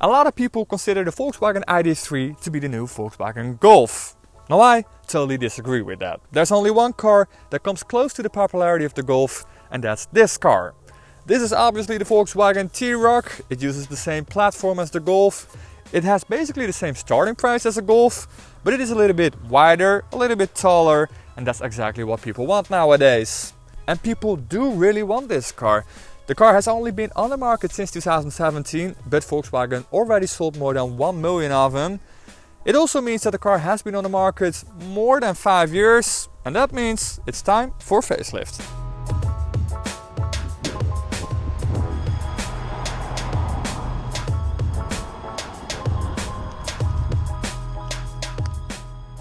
A lot of people consider the Volkswagen ID.3 to be the new Volkswagen Golf. Now I totally disagree with that. There's only one car that comes close to the popularity of the Golf, and that's this car. This is obviously the Volkswagen T-Roc. It uses the same platform as the Golf. It has basically the same starting price as a Golf, but it is a little bit wider, a little bit taller, and that's exactly what people want nowadays. And people do really want this car. The car has only been on the market since 2017, but Volkswagen already sold more than 1 million of them. It also means that the car has been on the market more than 5 years, and that means it's time for a facelift.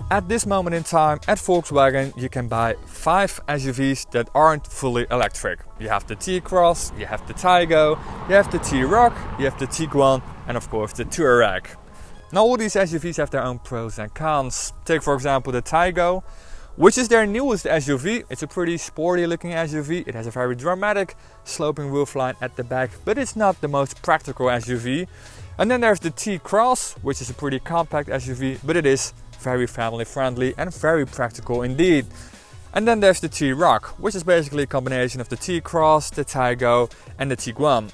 At this moment in time at Volkswagen you can buy 5 SUVs that aren't fully electric. You have the T-Cross, you have the Taygo, you have the T-Roc, you have the Tiguan and of course the Touareg. Now all these SUVs have their own pros and cons. Take for example the Taygo, which is their newest SUV. It's a pretty sporty looking SUV. It has a very dramatic sloping roofline at the back, but it's not the most practical SUV. And then there's the T-Cross, which is a pretty compact SUV, but it is very family friendly and very practical indeed. And then there's the T-Roc, which is basically a combination of the T-Cross, the Taygo and the Tiguan.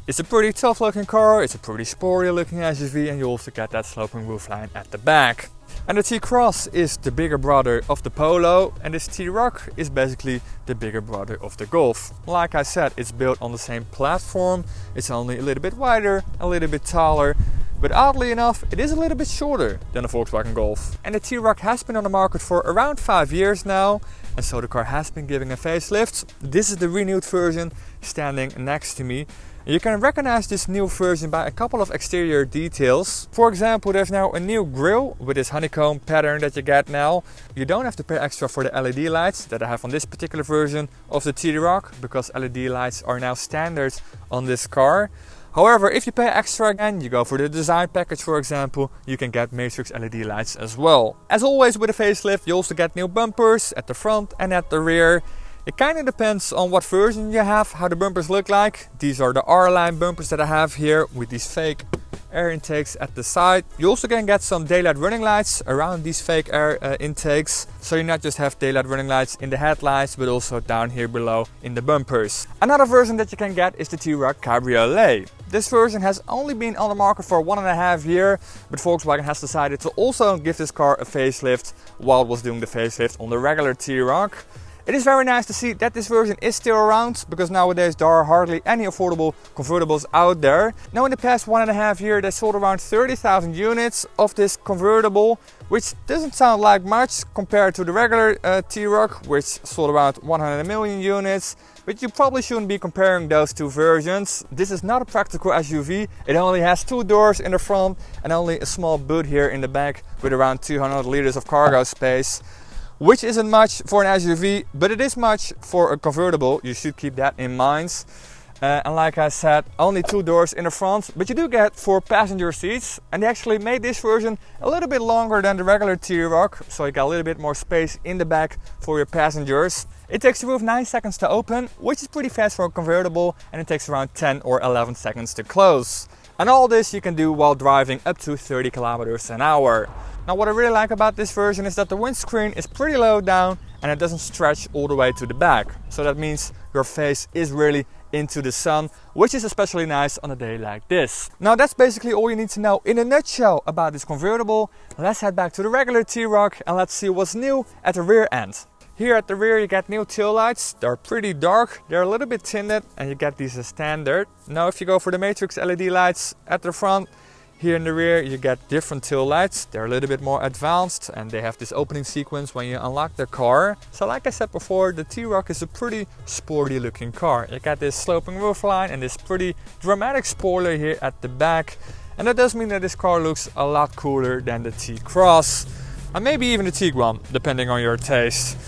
It's a pretty tough looking car, it's a pretty sporty looking SUV, and you also get that sloping roofline at the back. And the T-Cross is the bigger brother of the Polo, and this T-Roc is basically the bigger brother of the Golf. Like I said, it's built on the same platform, it's only a little bit wider, a little bit taller, but oddly enough, it is a little bit shorter than the Volkswagen Golf. And the T-Roc has been on the market for around 5 years now, and so the car has been giving a facelift. This is the renewed version standing next to me. And you can recognize this new version by a couple of exterior details. For example, there's now a new grille with this honeycomb pattern that you get now. You don't have to pay extra for the LED lights that I have on this particular version of the T-Roc, because LED lights are now standard on this car. However, if you pay extra again, you go for the design package for example, you can get matrix LED lights as well. As always with a facelift, you also get new bumpers at the front and at the rear. It kind of depends on what version you have, how the bumpers look like. These are the R-line bumpers that I have here with these fake air intakes at the side. You also can get some daylight running lights around these fake air intakes. So you not just have daylight running lights in the headlights, but also down here below in the bumpers. Another version that you can get is the T-Roc Cabriolet. This version has only been on the market for 1.5 years, but Volkswagen has decided to also give this car a facelift while it was doing the facelift on the regular T-Roc. It is very nice to see that this version is still around, because nowadays there are hardly any affordable convertibles out there. Now in the past 1.5 years they sold around 30,000 units of this convertible, which doesn't sound like much compared to the regular T-Roc, which sold around 100 million units. But you probably shouldn't be comparing those two versions. This is not a practical SUV. It only has 2 doors in the front and only a small boot here in the back with around 200 liters of cargo space. Which isn't much for an SUV, but it is much for a convertible. You should keep that in mind. And like I said, only 2 doors in the front, but you do get 4 passenger seats. And they actually made this version a little bit longer than the regular T-Roc, so you got a little bit more space in the back for your passengers. It takes the roof 9 seconds to open, which is pretty fast for a convertible, and it takes around 10 or 11 seconds to close. And all this you can do while driving up to 30 kilometers an hour. Now what I really like about this version is that the windscreen is pretty low down and it doesn't stretch all the way to the back. So that means your face is really into the sun, which is especially nice on a day like this. Now that's basically all you need to know in a nutshell about this convertible. Let's head back to the regular T-Roc and let's see what's new at the rear end. Here at the rear you get new taillights. They're pretty dark, they're a little bit tinted, and you get these as standard. Now if you go for the matrix LED lights at the front, here in the rear you get different tail lights. They're a little bit more advanced and they have this opening sequence when you unlock the car. So like I said before, the T-Roc is a pretty sporty looking car. You got this sloping roofline and this pretty dramatic spoiler here at the back. And that does mean that this car looks a lot cooler than the T-Cross. And maybe even the Tiguan, depending on your taste.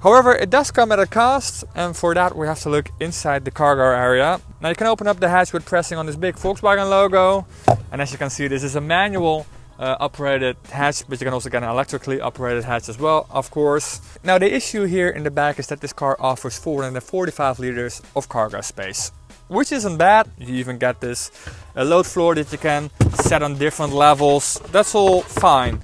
However, it does come at a cost, and for that we have to look inside the cargo area. Now you can open up the hatch with pressing on this big Volkswagen logo. And as you can see, this is a manual operated hatch, but you can also get an electrically operated hatch as well, of course. Now the issue here in the back is that this car offers 445 liters of cargo space. which isn't bad. You even get this load floor that you can set on different levels. That's all fine.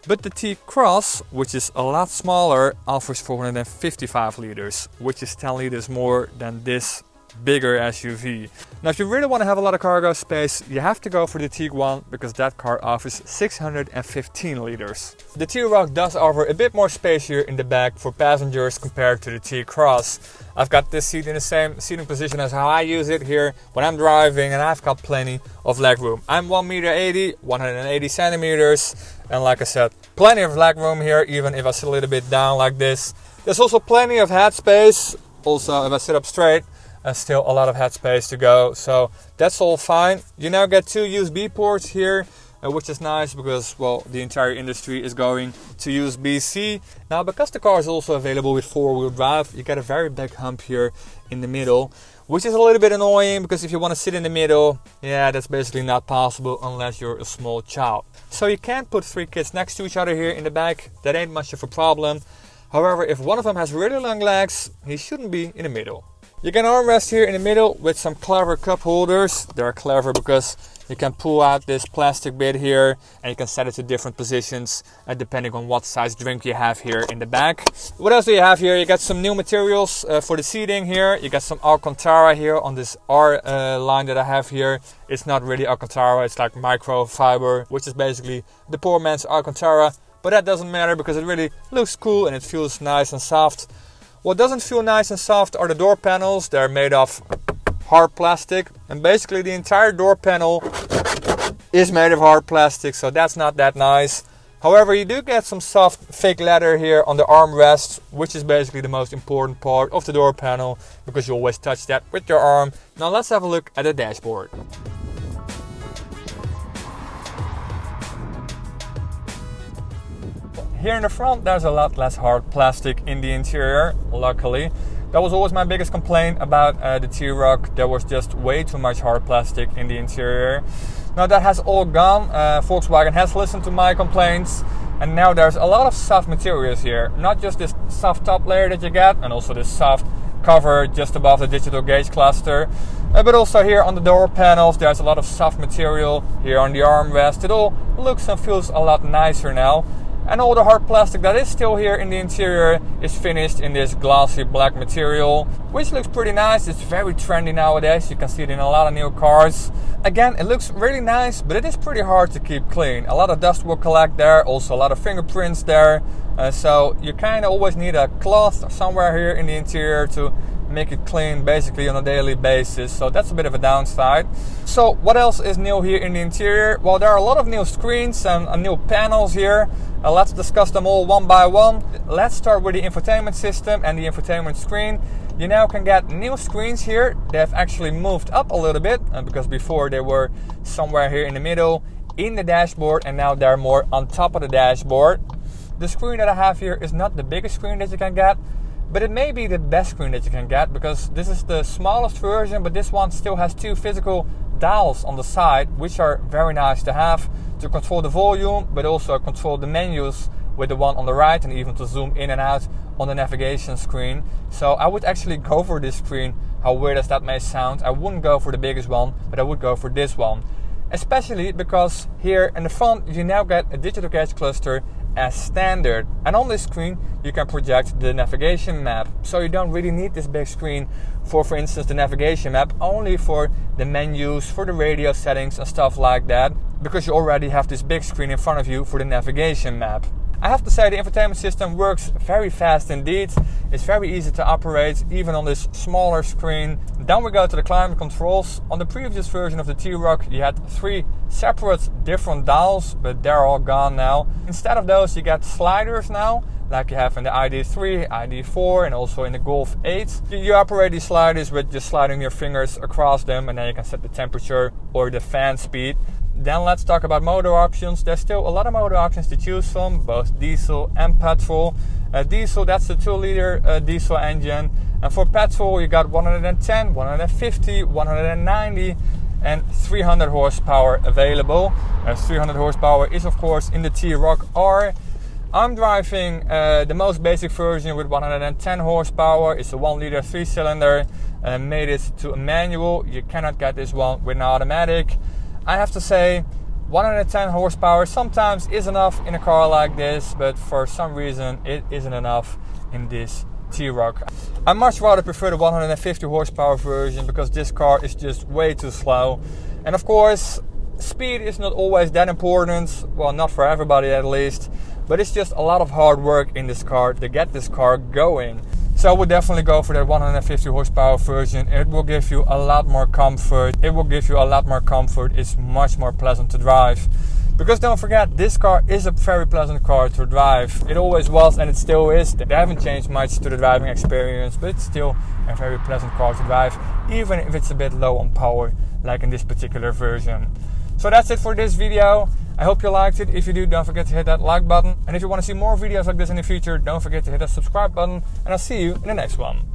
But the T-Cross, which is a lot smaller, offers 455 liters, which is 10 liters more than this bigger SUV. Now if you really want to have a lot of cargo space, you have to go for the Tiguan, because that car offers 615 liters. The T-Roc does offer a bit more space here in the back for passengers compared to the T-Cross. I've got this seat in the same seating position as how I use it here when I'm driving, and I've got plenty of leg room. I'm 1.80 m, 180 centimeters, and like I said, plenty of leg room here, even if I sit a little bit down like this. There's also plenty of head space. Also, if I sit up straight, still a lot of head space to go, so that's all fine. You now get 2 USB ports here, which is nice because, well, the entire industry is going to USB-C. Now, because the car is also available with 4-wheel drive, you get a very big hump here in the middle, which is a little bit annoying, because if you want to sit in the middle, yeah, that's basically not possible unless you're a small child. So you can't put 3 kids next to each other here in the back. That ain't much of a problem. However, if one of them has really long legs, he shouldn't be in the middle. You can armrest here in the middle with some clever cup holders. They're clever because you can pull out this plastic bit here and you can set it to different positions depending on what size drink you have here in the back. What else do you have here? You got some new materials for the seating here. You got some Alcantara here on this R line that I have here. It's not really Alcantara, it's like microfiber, which is basically the poor man's Alcantara. But that doesn't matter because it really looks cool and it feels nice and soft. What doesn't feel nice and soft are the door panels. They're made of hard plastic, and basically the entire door panel is made of hard plastic, so that's not that nice. However, you do get some soft fake leather here on the armrest, which is basically the most important part of the door panel, because you always touch that with your arm. Now let's have a look at the dashboard. Here in the front, there's a lot less hard plastic in the interior, luckily. That was always my biggest complaint about the T-Roc. There was just way too much hard plastic in the interior. Now that has all gone. Volkswagen has listened to my complaints, and now there's a lot of soft materials here. Not just this soft top layer that you get, and also this soft cover just above the digital gauge cluster, but also here on the door panels there's a lot of soft material. Here on the armrest, it all looks and feels a lot nicer now. And all the hard plastic that is still here in the interior is finished in this glossy black material, which looks pretty nice. It's very trendy nowadays. You can see it in a lot of new cars. Again, it looks really nice, but it is pretty hard to keep clean. A lot of dust will collect there, also a lot of fingerprints there. So you kind of always need a cloth somewhere here in the interior to make it clean basically on a daily basis. So that's a bit of a downside. So what else is new here in the interior? Well, there are a lot of new screens and new panels here. Let's discuss them all one by one. Let's start with the infotainment system and the infotainment screen. You now can get new screens here. They have actually moved up a little bit because before they were somewhere here in the middle in the dashboard, and now they're more on top of the dashboard. The screen that I have here is not the biggest screen that you can get, but it may be the best screen that you can get, because this is the smallest version, but this one still has 2 physical dials on the side, which are very nice to have to control the volume, but also control the menus with the one on the right, and even to zoom in and out on the navigation screen. So I would actually go for this screen, how weird as that may sound. I wouldn't go for the biggest one, but I would go for this one. Especially because here in the front you now get a digital gauge cluster as standard, and on this screen you can project the navigation map. So you don't really need this big screen for instance the navigation map, only for the menus, for the radio settings and stuff like that, because you already have this big screen in front of you for the navigation map. I have to say the infotainment system works very fast indeed. It's very easy to operate even on this smaller screen. Then we go to the climate controls. On the previous version of the T-Roc you had 3 separate different dials, but they're all gone now. Instead of those you get sliders now, like you have in the ID3, ID4 and also in the Golf 8. You operate these sliders with just sliding your fingers across them, and then you can set the temperature or the fan speed. Then let's talk about motor options. There's still a lot of motor options to choose from, both diesel and petrol. Diesel, that's the 2-liter diesel engine. And for petrol, you got 110, 150, 190 and 300 horsepower available. 300 horsepower is of course in the T-Roc R. I'm driving the most basic version with 110 horsepower. It's a 1 liter 3-cylinder and made it to a manual. You cannot get this one with an automatic. I have to say 110 horsepower sometimes is enough in a car like this, but for some reason it isn't enough in this T-Roc. I much rather prefer the 150 horsepower version because this car is just way too slow. And of course, speed is not always that important, well, not for everybody at least, but it's just a lot of hard work in this car to get this car going. So I would definitely go for that 150 horsepower version. It will give you a lot more comfort. It's much more pleasant to drive. Because don't forget, this car is a very pleasant car to drive. It always was and it still is. They haven't changed much to the driving experience, but it's still a very pleasant car to drive, even if it's a bit low on power, like in this particular version. So that's it for this video. I hope you liked it. If you do, don't forget to hit that like button. And if you want to see more videos like this in the future, don't forget to hit that subscribe button. And I'll see you in the next one.